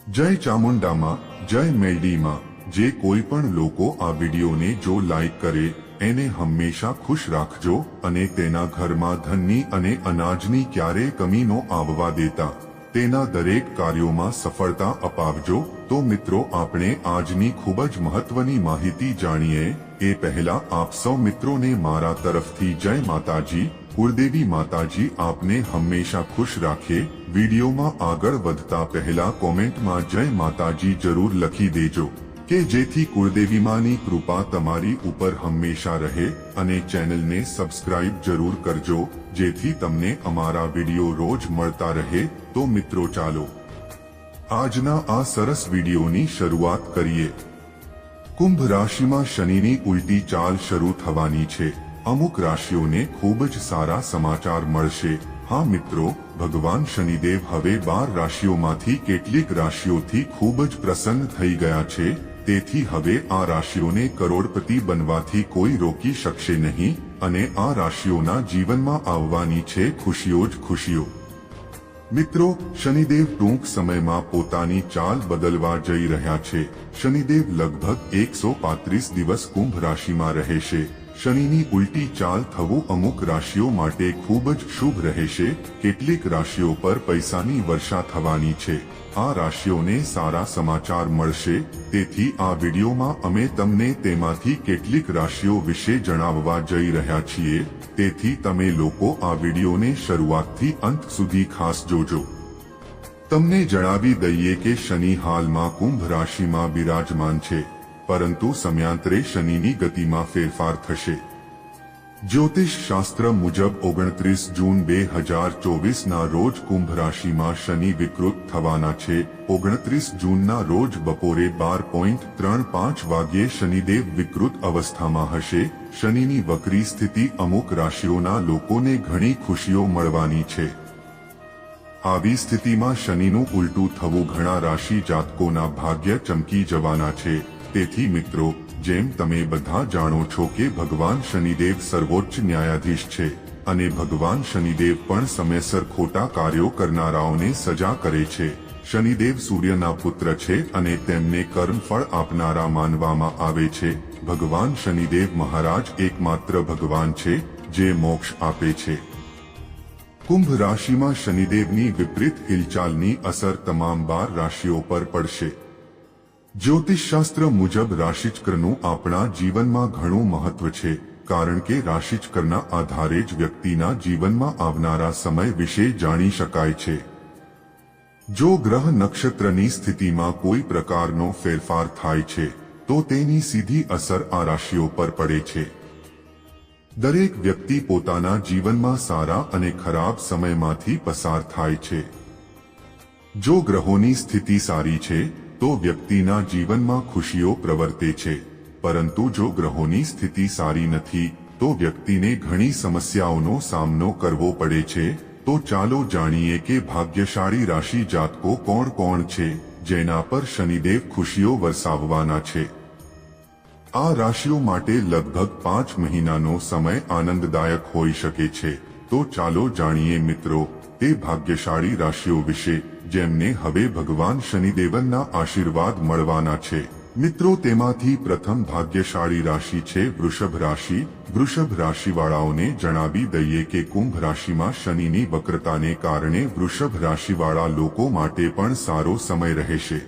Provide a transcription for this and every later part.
જય ચામુંડામાં, જય મેલડીમાં। જે કોઈ પણ લોકો આ વિડીયોને જો લાઈક કરે એને હંમેશા ખુશ રાખજો અને તેના ઘરમાં ધનની અને અનાજની ક્યારેય કમી ન આવવા દેતા, તેના દરેક કાર્યોમાં સફળતા અપાવજો। તો મિત્રો, આપણે આજની ખૂબ જ મહત્વની માહિતી જાણીએ એ પહેલા આપ સૌ મિત્રોને મારા તરફથી જય માતાજી। કુળદેવી માતાજી આપને હંમેશા ખુશ રાખે। વિડીયોમાં આગળ વધતા પહેલા કોમેન્ટમાં જય માતાજી જરૂર લખી દેજો કે જેથી કુળદેવી માની કૃપા તમારી ઉપર હંમેશા રહે, અને ચેનલને સબસ્ક્રાઇબ જરૂર કરજો જેથી તમને અમારા વિડીયો રોજ મળતા રહે। તો મિત્રો, ચાલો આજના આ સરસ વિડીયોની શરૂઆત કરીએ। કુંભ રાશિમાં શનિની ઉલટી ચાલ શરૂ થવાની છે। અમુક રાશિઓને ખૂબ જ સારા સમાચાર મળશે। હા મિત્રો, ભગવાન શનિદેવ હવે 12 રાશિઓમાંથી કેટલીક રાશિઓથી ખૂબ જ પ્રસન્ન થઈ ગયા છે। તેથી હવે આ રાશિઓને કરોડપતિ બનવાથી કોઈ રોકી શકશે નહીં, અને આ રાશિઓના જીવનમાં આવવાની છે ખુશીઓ જ ખુશીઓ। મિત્રો, શનિદેવ ટૂંક સમયમાં પોતાની ચાલ બદલવા જઈ રહ્યા છે। શનિદેવ લગભગ 135 દિવસ કુંભ રાશિમાં રહેશે। શનિની ઉલટી ચાલ થવું અમુક રાશિઓ માટે ખૂબ જ શુભ રહેશે। કેટલીક રાશિઓ પર પૈસાની વર્ષા થવાની છે। આ રાશિઓને સારા સમાચાર મળશે, તેથી આ વિડીયોમાં અમે તમને તેમાંથી કેટલીક રાશિઓ વિશે જણાવવા જઈ રહ્યા છીએ। તેથી તમે લોકો આ વિડીયોને શરૂઆતથી અંત સુધી ખાસ જોજો। તમને જણાવી દઈએ કે શનિ હાલમાં કુંભ રાશિમાં બિરાજમાન છે, પરંતુ સમયાંતરે શનિની ગતિમાં ફેરફાર થશે। જ્યોતિષ શાસ્ત્ર મુજબ 29 જૂન 2024ના રોજ કુંભ રાશિમાં શનિ વિકૃત થવાના છે। 29 જૂનના રોજ બપોરે 12:35 વાગ્યે શનિદેવ વિકૃત અવસ્થામાં હશે। શનિની વક્રી સ્થિતિ અમુક રાશિઓના લોકોને ઘણી ખુશીઓ મળવાની છે। આવી સ્થિતિમાં શનિનું ઉલટું થવું ઘણા રાશિ જાતકોના ભાગ્ય ચમકી જવાના છે। તેથી મિત્રો, જેમ તમે બધા જાણો છો કે ભગવાન શનિદેવ સર્વોચ્ચ ન્યાયાધીશ છે, અને ભગવાન શનિદેવ પણ સમયસર ખોટા કાર્યો કરનારાઓને સજા કરે છે। શનિદેવ સૂર્યના પુત્ર છે અને તેમને કર્મફળ આપનારા માનવામાં આવે છે। ભગવાન શનિદેવ મહારાજ એકમાત્ર ભગવાન છે જે મોક્ષ આપે છે। કુંભ રાશિમાં શનિદેવની વિપરીત હિલચાલની અસર તમામ 12 રાશિઓ પર પડશે। જ્યોતિષશાસ્ત્ર મુજબ રાશિચક્રનું આપણા જીવનમાં ઘણું મહત્વ છે, કારણ કે રાશિચક્રના આધારે જ વ્યક્તિના જીવનમાં આવનારા સમય વિશે જાણી શકાય છે। જો ગ્રહ નક્ષત્રની સ્થિતિમાં કોઈ પ્રકારનો ફેરફાર થાય છે તો તેની સીધી અસર આ રાશિઓ પર પડે છે। દરેક વ્યક્તિ પોતાના જીવનમાં સારા અને ખરાબ સમયમાંથી પસાર થાય છે। જો ગ્રહોની સ્થિતિ સારી છે તો વ્યક્તિના જીવનમાં ખુશીઓ પ્રવર્તે છે, પરંતુ જો ગ્રહોની સ્થિતિ સારી નથી તો વ્યક્તિને ઘણી સમસ્યાઓનો સામનો કરવો પડે છે। તો ચાલો જાણીએ કે ભાગ્યશાળી રાશિ જાતકો કોણ કોણ છે જેના પર શનિદેવ ખુશીઓ વરસાવવાના છે। આ રાશિઓ માટે લગભગ 5 મહિનાનો સમય આનંદદાયક હોઈ શકે છે। તો ચાલો જાણીએ મિત્રો તે ભાગ્યશાળી રાશિઓ વિશે જેમને હવે ભગવાન શનિદેવના આશીર્વાદ મળવાના છે। મિત્રો, તેમાંથી પ્રથમ ભાગ્યશાળી રાશિ છે વૃષભ રાશિ। વૃષભ રાશિવાળાઓને જણાવી દઈએ કે કુંભ રાશિમાં શનિની વક્રતાને કારણે વૃષભ રાશિવાળા લોકો માટે પણ સારો સમય રહેશે।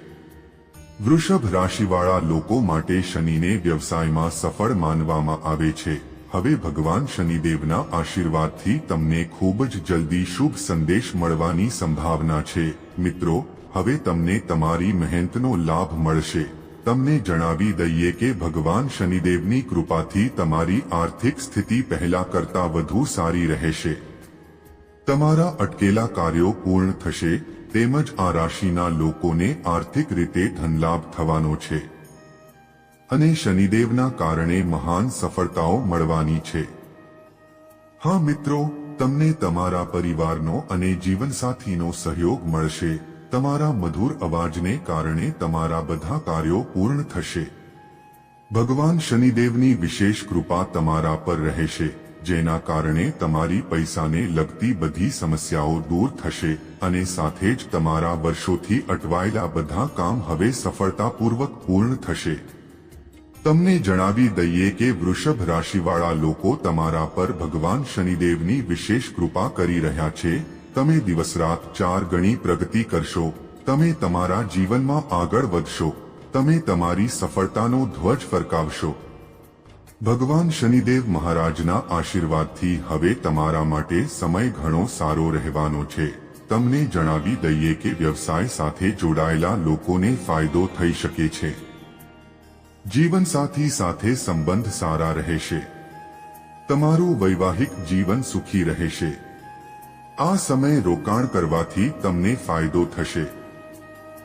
વૃષભ રાશિવાળા લોકો માટે શનિને વ્યવસાયમાં સફળ માનવામાં આવે છે। હવે ભગવાન શનિદેવના આશીર્વાદથી તમને ખૂબ જ જલ્દી શુભ સંદેશ મળવાની સંભાવના છે। મિત્રો, હવે તમને તમારી મહેનતનો લાભ મળશે। તમને જણાવી દઈએ કે ભગવાન શનિદેવની કૃપાથી તમારી આર્થિક સ્થિતિ પહેલા કરતા વધુ સારી રહેશે। તમારા અટકેલા કાર્યો પૂર્ણ થશે, તેમજ આ રાશિના લોકોને આર્થિક રીતે ધનલાભ થવાનો છે, અને શનિદેવના કારણે મહાન સફળતાઓ મળવાની છે। હા મિત્રો, તમને તમારા પરિવારનો અને જીવનસાથીનો સહયોગ મળશે। તમારા મધુર અવાજને કારણે તમારા બધા કાર્યો પૂર્ણ થશે। ભગવાન શનિદેવની વિશેષ કૃપા તમારા પર રહેશે, જેના કારણે તમારી પૈસાને લગતી બધી સમસ્યાઓ દૂર થશે અને સાથે જ તમારા વર્ષોથી અટવાયેલા બધા કામ હવે સફળતાપૂર્વક પૂર્ણ થશે. તમને જણાવી દઈએ કે વૃષભ રાશિવાળા લોકો તમારા પર ભગવાન શનિદેવની વિશેષ કૃપા કરી રહ્યા છે. તમે દિવસ-રાત 4 ગણી પ્રગતિ કરશો. તમે તમારા જીવનમાં આગળ વધશો. તમે તમારી સફળતાનો ધ્વજ ફરકાવશો. ભગવાન શનિદેવ મહારાજના આશીર્વાદથી હવે તમારા માટે સમય ઘણો સારો રહેવાનો છે. તમને જણાવી દઈએ કે વ્યવસાય સાથે જોડાયેલા લોકોને ફાયદો થઈ શકે છે. જીવનસાથી સાથે સંબંધ સારા રહેશે. તમારું વૈવાહિક જીવન સુખી રહેશે. આ સમય રોકાણ કરવાથી તમને ફાયદો થશે.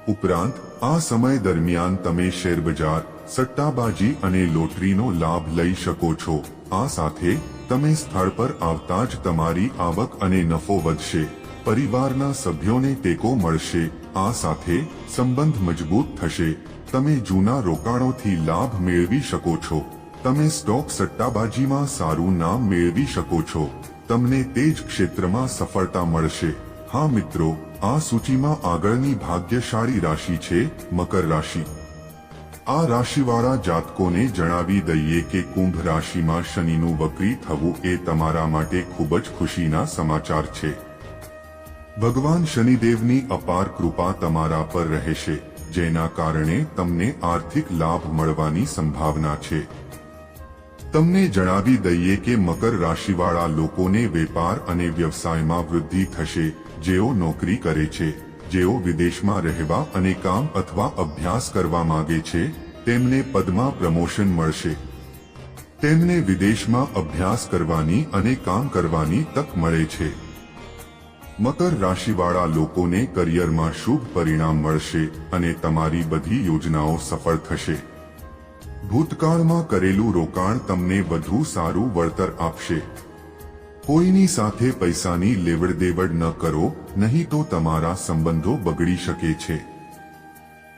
ઉપરાંત આ સમય દરમિયાન તમે શેરબજાર, સટ્ટાબાજી અને લોટરીનો લાભ લઈ શકો છો. આ સાથે તમે સ્થળ પર આવતા જ તમારી આવક અને નફો વધશે. પરિવારના સભ્યોને ટેકો મળશે. આ સાથે સંબંધ મજબૂત થશે. તમે જૂના રોકાણોથી લાભ મેળવી શકો છો. તમે સ્ટોક સટ્ટાબાજીમાં સારું નામ મેળવી શકો છો. તમને તે જ ક્ષેત્રમાં સફળતા મળશે. હા મિત્રો, આ સૂચિમાં આગળની ભાગ્યશાળી રાશિ છે મકર રાશિ. આ રાશિવાળા જાતકોને જણાવી દઈએ કે કુંભ રાશિમાં શનિનું વક્રી થવું એ તમારા માટે ખૂબ જ ખુશીના સમાચાર છે. ભગવાન શનિદેવની અપાર કૃપા તમારા પર રહેશે, જેના કારણે તમને આર્થિક લાભ મળવાની સંભાવના છે. તમને જણાવી દઈએ કે મકર રાશિવાળા લોકોને વેપાર અને વ્યવસાયમાં વૃદ્ધિ થશે. જેઓ નોકરી કરે છે, જેઓ વિદેશમાં રહેવા અને કામ અથવા અભ્યાસ કરવા માંગે છે, તેમને પદમાં પ્રમોશન મળશે. તેમને વિદેશમાં અભ્યાસ કરવાની અને કામ કરવાની તક મળે છે. મકર રાશિવાળા લોકોને કરિયરમાં શુભ પરિણામ મળશે અને તમારી બધી યોજનાઓ સફળ થશે. ભૂતકાળમાં કરેલું રોકાણ તમને વધુ સારું વળતર આપશે. કોઈની સાથે પૈસાની લેવડ-દેવડ ન કરો, નહીં તો તમારા સંબંધો બગડી શકે છે.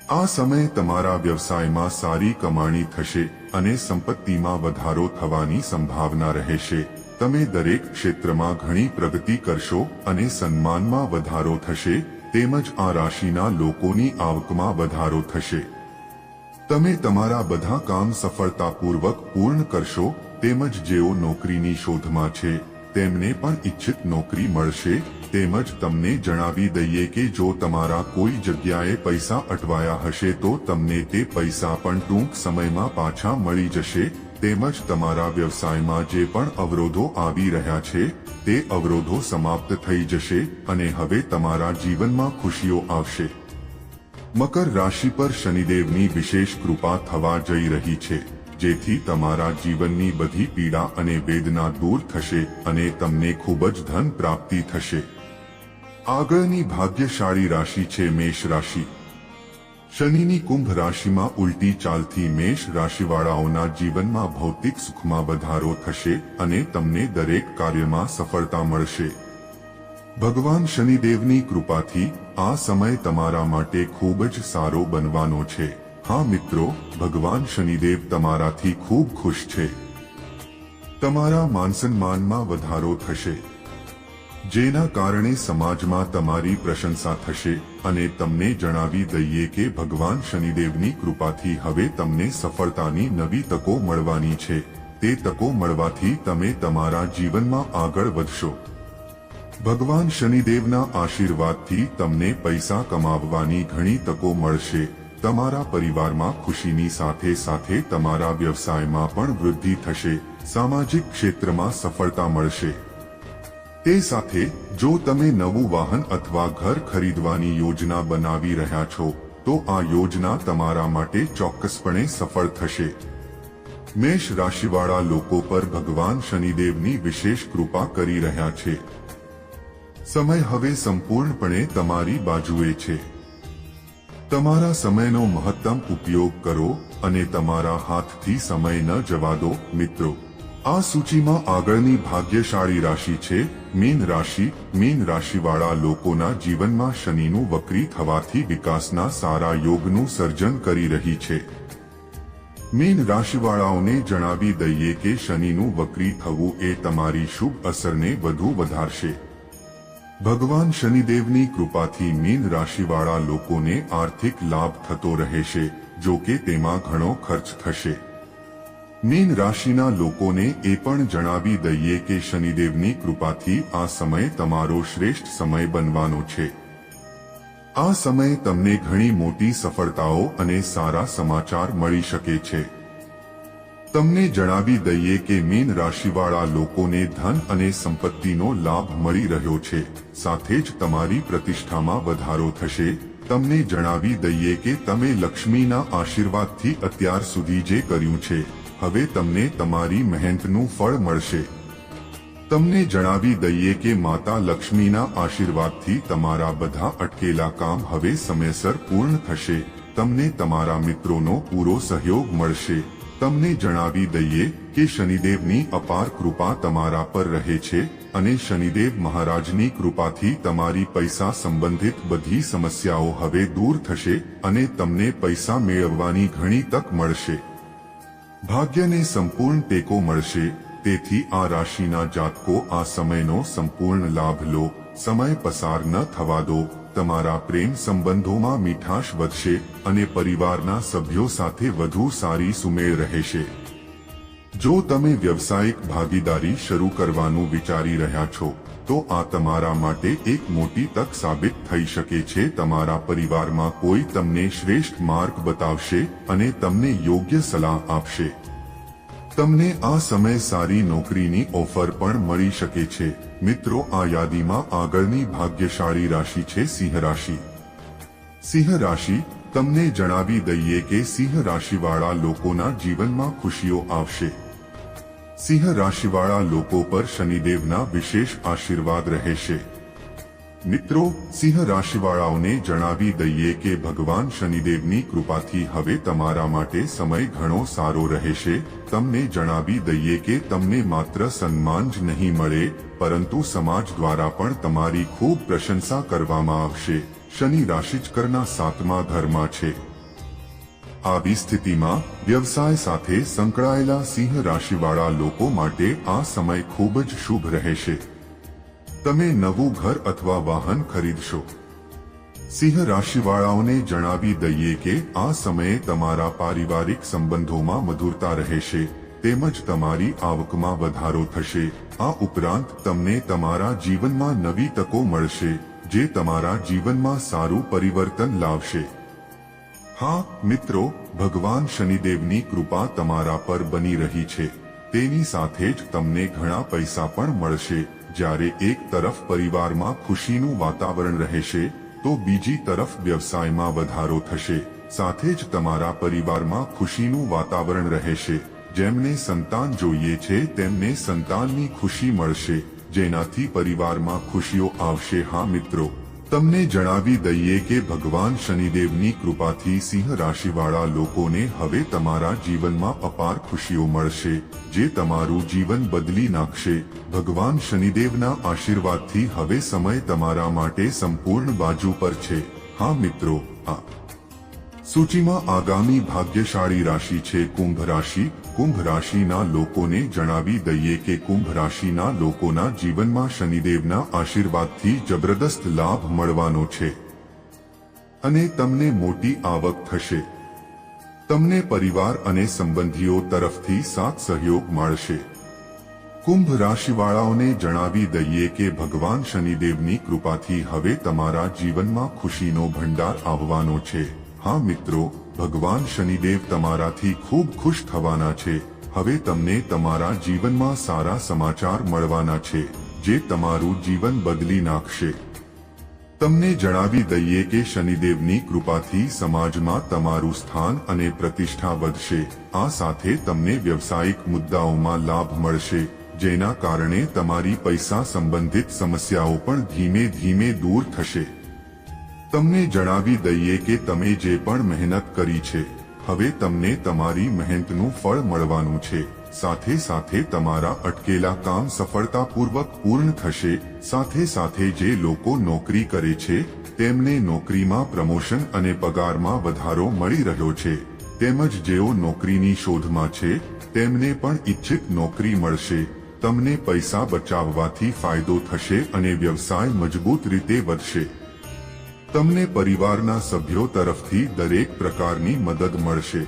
આ સમય તમારા વ્યવસાયમાં સારી કમાણી થશે અને સંપત્તિમાં વધારો થવાની સંભાવના રહેશે. તમે દરેક ક્ષેત્રમાં ઘણી પ્રગતિ કરશો અને સન્માનમાં વધારો થશે. તેમજ આ રાશિના લોકોની આવકમાં વધારો થશે. તમે તમારા બધા કામ સફળતાપૂર્વક પૂર્ણ કરશો. તેમજ જેઓ નોકરીની શોધમાં છે, તેમને પણ ઈચ્છિત નોકરી મળશે. તેમજ તમને જણાવી દઈએ કે જો તમારા કોઈ જગ્યાએ પૈસા અટવાયા હશે તો તમને તે પૈસા પણ ટૂંક સમયમાં પાછા મળી જશે. તેમજ તમારા વ્યવસાયમાં જે પણ અવરોધો આવી રહ્યા છે, તે અવરોધો સમાપ્ત થઈ જશે અને હવે તમારા જીવનમાં ખુશીઓ આવશે. મકર રાશિ પર શનિદેવની વિશેષ કૃપા થવા જઈ રહી છે, જેથી તમારા જીવનની બધી પીડા અને વેદના દૂર થશે અને તમને ખૂબ જ ધન પ્રાપ્તિ થશે. આગળની ભાગ્યશાળી રાશિ છે મેષ રાશિ. શનિની કુંભ રાશિમાં ઉલટી ચાલથી મેષ રાશિવાળાઓના જીવનમાં ભૌતિક સુખમાં વધારો થશે અને તમને દરેક કાર્યમાં સફળતા મળશે. ભગવાન શનિદેવની કૃપાથી આ સમય તમારા માટે ખૂબ જ સારો બનવાનો છે. હા મિત્રો, ભગવાન શનિદેવ તમારાથી ખૂબ ખુશ છે. તમારા માનસન્માનમાં વધારો થશે, જેના કારણે સમાજમાં તમારી પ્રશંસા થશે. અને તમને જણાવી દઈએ કે ભગવાન શનિદેવની કૃપાથી હવે તમને સફળતાની નવી તકો મળવાની છે. તે તકો મળવાથી તમે તમારા જીવનમાં આગળ વધશો. ભગવાન શનિદેવના આશીર્વાદથી તમને પૈસા કમાવવાની ઘણી તકો મળશે. તમારા પરિવારમાં ખુશીની સાથે સાથે તમારા વ્યવસાયમાં પણ વૃદ્ધિ થશે. સામાજિક ક્ષેત્રમાં સફળતા મળશે. તે સાથે જો તમે નવું વાહન અથવા ઘર ખરીદવાની યોજના બનાવી રહ્યા છો, તો આ યોજના તમારા માટે ચોક્કસપણે સફળ થશે. મેષ રાશિવાળા લોકો પર ભગવાન શનિદેવની વિશેષ કૃપા કરી રહ્યા છે. સમય હવે સંપૂર્ણપણે તમારી બાજુએ છે. તમારા સમયનો મહત્તમ ઉપયોગ કરો અને તમારા હાથથી સમય ન જવા દો. મિત્રો, આ સૂચિમાં આગળની ભાગ્યશાળી રાશિ છે મીન રાશિ. મીન રાશિવાળા લોકોના જીવનમાં શનિનું વક્રી થવાથી વિકાસના સારા યોગનું સર્જન કરી રહી છે. મીન રાશિવાળાઓને જણાવી દઈએ કે શનિનું વક્રી થવું એ તમારી શુભ અસરને વધુ વધારશે. ભગવાન શનિદેવની કૃપાથી મીન રાશિવાળા લોકોને આર્થિક લાભ થતો રહેશે, જો કે તેમાં ઘણો ખર્ચ થશે. મીન રાશિના લોકોને એ પણ જણાવી દઈએ કે શનિદેવની કૃપાથી આ સમય તમારો શ્રેષ્ઠ સમય બનવાનો છે. આ સમયે તમને ઘણી મોટી સફળતાઓ અને સારા સમાચાર મળી શકે છે. તમને જણાવી દઈએ કે મીન રાશિવાળા લોકોને ધન અને સંપત્તિનો લાભ મળી રહ્યો છે, સાથે જ તમારી પ્રતિષ્ઠામાં વધારો થશે. તમને જણાવી દઈએ કે તમે લક્ષ્મીના આશીર્વાદથી અત્યાર સુધી જે કર્યું છે, હવે તમને તમારી મહેનતનું ફળ મળશે. તમને જણાવી દઈએ કે માતા લક્ષ્મીના આશીર્વાદથી તમારા બધા અટકેલા કામ હવે સમયસર પૂર્ણ થશે. તમને તમારા મિત્રોનો પૂરો સહયોગ મળશે. તમને જણાવી દઈએ કે શનિદેવની અપાર કૃપા તમારા પર રહે છે અને શનિદેવ મહારાજની કૃપાથી તમારી પૈસા સંબંધિત બધી સમસ્યાઓ હવે દૂર થશે અને તમને પૈસા મેળવવાની ઘણી તક મળશે. ભાગ્યને સંપૂર્ણ ટેકો મળશે. તેથી આ રાશિના જાતકો આ સમયનો સંપૂર્ણ લાભ લો. સમય પસાર ન થવા દો. તમારા પ્રેમ સંબંધોમાં મીઠાશ વધશે અને પરિવારના સભ્યો સાથે વધુ સારી સુમેળ રહેશે. જો તમે વ્યવસાયિક ભાગીદારી શરૂ કરવાનું વિચારી રહ્યા છો, તો આ તમારા માટે એક મોટી તક સાબિત થઈ શકે છે. તમારા પરિવારમાં કોઈ તમને શ્રેષ્ઠ માર્ગ બતાવશે અને તમને યોગ્ય સલાહ આપશે. તમને આ સમય સારી નોકરીની ઓફર પણ મળી શકે છે. મિત્રો, આ યાદીમાં આગળની ભાગ્યશાળી રાશિ છે સિંહ રાશિ. સિંહ રાશિ, તમને જણાવી દઈએ કે સિંહ રાશિવાળા લોકોના જીવનમાં ખુશીઓ આવશે. સિંહ રાશિવાળા લોકો પર શનિદેવના વિશેષ આશીર્વાદ રહેશે. મિત્રો, સિંહ રાશિવાળાઓને જણાવી દઈએ કે ભગવાન શનિદેવની કૃપાથી હવે તમારા માટે સમય ઘણો સારો રહેશે. તમને જણાવી દઈએ કે તમને માત્ર સન્માન જ નહીં મળે, પરંતુ સમાજ દ્વારા પણ તમારી ખૂબ પ્રશંસા કરવામાં આવશે. શનિ રાશિચક્રના 7મા ઘરમાં છે. આવી સ્થિતિમાં વ્યવસાય સાથે સંકળાયેલા સિંહ રાશિવાળા લોકો માટે આ સમય ખૂબ જ શુભ રહેશે. તમે નવું ઘર અથવા વાહન ખરીદશો. સિંહ રાશિવાળાઓને જણાવી દઈએ કે આ સમયે તમારા પારિવારિક સંબંધોમાં મધુરતા રહેશે, તેમજ તમારી આવકમાં વધારો થશે. આ ઉપરાંત તમને તમારા જીવનમાં નવી તકો મળશે, જે તમારા જીવનમાં સારું પરિવર્તન લાવશે. હા મિત્રો, ભગવાન શનિદેવની કૃપા તમારા પર બની રહી છે. તેની સાથે જ તમને ઘણા પૈસા પણ મળશે. જ્યારે એક તરફ પરિવારમાં ખુશીનું વાતાવરણ રહેશે, તો બીજી તરફ વ્યવસાયમાં વધારો થશે. સાથે જ તમારા પરિવારમાં ખુશીનું વાતાવરણ રહેશે. જેમને સંતાન જોઈએ છે તેમને સંતાનની ખુશી મળશે, જેનાથી પરિવારમાં ખુશીઓ આવશે. હા મિત્રો, તમને જણાવી દઈએ કે ભગવાન શનિદેવની કૃપાથી સિંહ રાશિવાળા લોકોને હવે તમારા જીવનમાં અપાર ખુશીઓ મળશે, જે તમારું જીવન બદલી નાખશે. ભગવાન શનિદેવના આશીર્વાદથી હવે સમય તમારા માટે સંપૂર્ણ બાજુ પર છે. હા મિત્રો, આ સૂચિમાં આગામી ભાગ્યશાળી રાશિ છે કુંભ રાશિ. કુંભ રાશિના લોકોને જણાવી દઈએ કે કુંભ રાશિના લોકોના જીવનમાં શનિદેવના આશીર્વાદથી જબરદસ્ત લાભ મળવાનો છે અને તમને મોટી આવક થશે. તમને પરિવાર અને સંબંધીઓ તરફથી સાથ સહયોગ મળશે. કુંભ રાશિવાળાઓને જણાવી દઈએ કે ભગવાન શનિદેવની કૃપાથી હવે તમારા જીવનમાં ખુશીનો ભંડાર આવવાનો છે. હા મિત્રો, ભગવાન શનિદેવ તમારાથી ખૂબ ખુશ થવાના છે. હવે તમને તમારા જીવનમાં સારા સમાચાર મળવાના છે, જે તમારું જીવન બદલી નાખશે. તમને જણાવી દઈએ કે શનિદેવની કૃપાથી સમાજમાં તમારું સ્થાન અને પ્રતિષ્ઠા વધશે. આ સાથે તમને વ્યવસાયિક મુદ્દાઓમાં લાભ મળશે, જેના કારણે તમારી પૈસા સંબંધિત સમસ્યાઓ પણ ધીમે ધીમે દૂર થશે. તમને જણાવી દઈએ કે તમે જે પણ મહેનત કરી છે, હવે તમને તમારી મહેનતનું ફળ મળવાનું છે. સાથે સાથે તમારા અટકેલા કામ સફળતાપૂર્વક પૂર્ણ થશે. સાથે સાથે જે લોકો નોકરી કરે છે, તેમને નોકરીમાં પ્રમોશન અને પગારમાં વધારો મળી રહ્યો છે. તેમજ જેઓ નોકરીની શોધમાં છે તેમને પણ ઈચ્છિત નોકરી મળશે. તમને પૈસા બચાવવાથી ફાયદો થશે અને વ્યવસાય મજબૂત રીતે વધશે. તમને પરિવારના સભ્યો તરફથી દરેક પ્રકારની મદદ મળશે.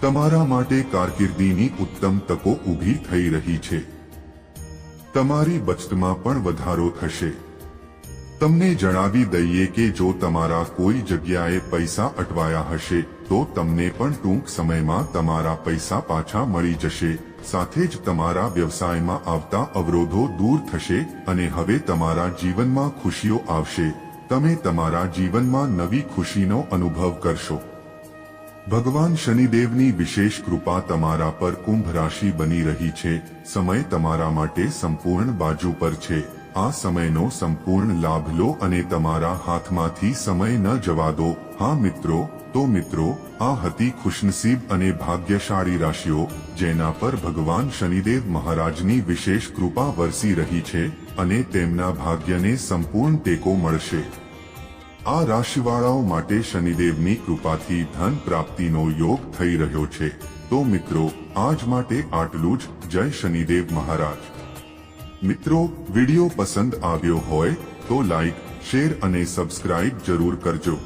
તમારા માટે કારકિર્દીની ઉત્તમ તકો ઊભી થઈ રહી છે. તમારી બચતમાં પણ વધારો થશે. તમને જણાવી દઈએ કે જો તમારા કોઈ જગ્યાએ પૈસા અટવાયા હશે તો તમને પણ ટૂંક સમયમાં તમારા પૈસા પાછા મળી જશે. સાથે જ તમારા વ્યવસાયમાં આવતા અવરોધો દૂર થશે અને હવે તમારા જીવનમાં ખુશીઓ આવશે. તમે તમારા જીવનમાં નવી ખુશીનો અનુભવ કરશો. ભગવાન શનિદેવની વિશેષ કૃપા તમારા પર કુંભ રાશિ બની રહી છે. સમય તમારા માટે સંપૂર્ણ બાજુ પર છે. આ સમયનો સંપૂર્ણ લાભ લો અને તમારા હાથમાંથી સમય ન જવા દો. હા મિત્રો, તો મિત્રો, આ હતી ખુશનસીબ અને ભાગ્યશાળી રાશિઓ જેના પર ભગવાન શનિદેવ મહારાજની વિશેષ કૃપા વરસી રહી છે અને તેમના ભાગ્યને સંપૂર્ણ ટેકો મળશે. આ રાશિવાળાઓ માટે શનિદેવની કૃપાથી ધન પ્રાપ્તિનો યોગ થઈ રહ્યો છે. તો મિત્રો, આજ માટે આટલું જ. જય શનિદેવ મહારાજ. મિત્રો, વિડિયો પસંદ આવ્યો હોય તો લાઈક, શેર અને સબસ્ક્રાઇબ જરૂર કરજો.